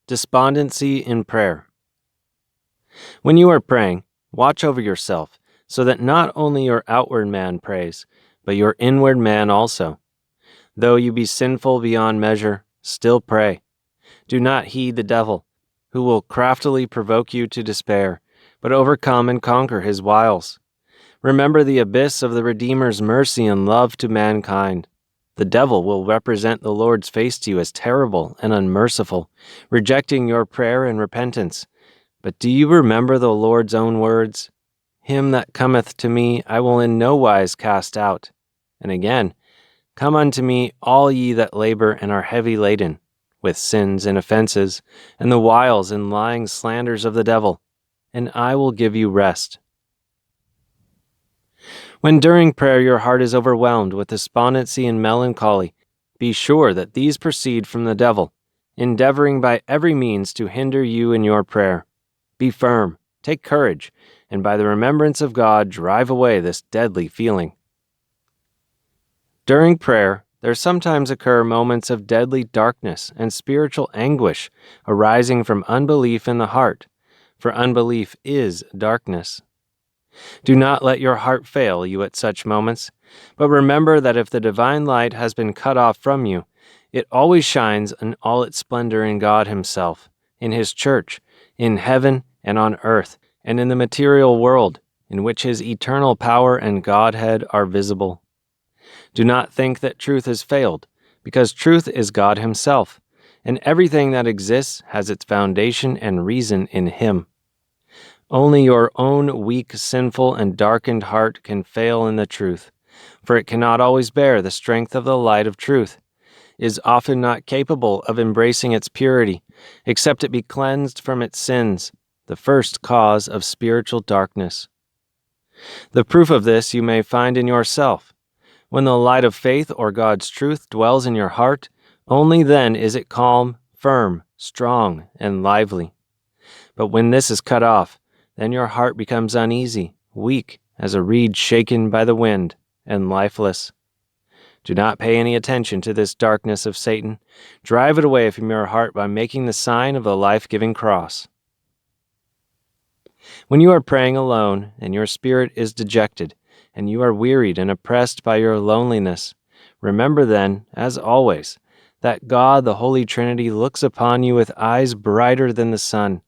Despondency in prayer. When you are praying, watch over yourself, so that not only your outward man prays, but your inward man also. Though you be sinful beyond measure, still pray. Do not heed the devil, who will craftily provoke you to despair, but overcome and conquer his wiles. Remember the abyss of the Redeemer's mercy and love to mankind. The devil will represent the Lord's face to you as terrible and unmerciful, rejecting your prayer and repentance. But do you remember the Lord's own words? Him that cometh to me I will in no wise cast out. And again, come unto me all ye that labor and are heavy laden, with sins and offenses, and the wiles and lying slanders of the devil, and I will give you rest. When during prayer your heart is overwhelmed with despondency and melancholy, be sure that these proceed from the devil, endeavoring by every means to hinder you in your prayer. Be firm, take courage, and by the remembrance of God drive away this deadly feeling. During prayer, there sometimes occur moments of deadly darkness and spiritual anguish arising from unbelief in the heart, for unbelief is darkness. Do not let your heart fail you at such moments, but remember that if the divine light has been cut off from you, it always shines in all its splendor in God Himself, in His church, in heaven and on earth, and in the material world, in which His eternal power and Godhead are visible. Do not think that truth has failed, because truth is God Himself, and everything that exists has its foundation and reason in Him. Only your own weak, sinful, and darkened heart can fail in the truth, for it cannot always bear the strength of the light of truth, is often not capable of embracing its purity, except it be cleansed from its sins, the first cause of spiritual darkness. The proof of this you may find in yourself. When the light of faith or God's truth dwells in your heart, only then is it calm, firm, strong, and lively. But when this is cut off, then your heart becomes uneasy, weak as a reed shaken by the wind, and lifeless. Do not pay any attention to this darkness of Satan. Drive it away from your heart by making the sign of the life-giving cross. When you are praying alone and your spirit is dejected, and you are wearied and oppressed by your loneliness, remember then, as always, that God the Holy Trinity looks upon you with eyes brighter than the sun,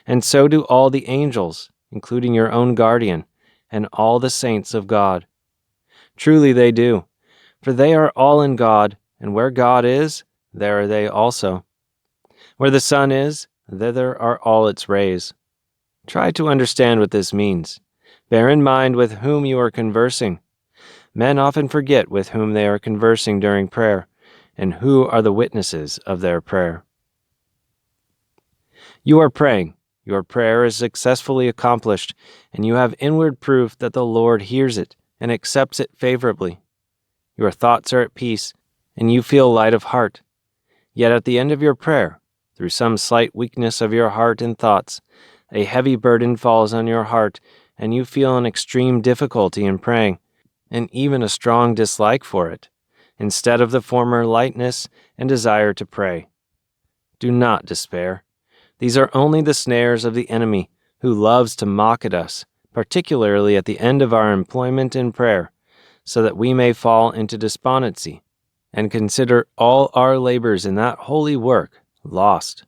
and so do all the angels, including your own guardian, and all the saints of God. Truly they do, for they are all in God, and where God is, there are they also. Where the sun is, thither are all its rays. Try to understand what this means. Bear in mind with whom you are conversing. Men often forget with whom they are conversing during prayer, and who are the witnesses of their prayer. You are praying, your prayer is successfully accomplished, and you have inward proof that the Lord hears it and accepts it favorably. Your thoughts are at peace, and you feel light of heart. Yet at the end of your prayer, through some slight weakness of your heart and thoughts, a heavy burden falls on your heart, and you feel an extreme difficulty in praying, and even a strong dislike for it, instead of the former lightness and desire to pray. Do not despair. These are only the snares of the enemy, who loves to mock at us, particularly at the end of our employment in prayer, so that we may fall into despondency, and consider all our labors in that holy work lost.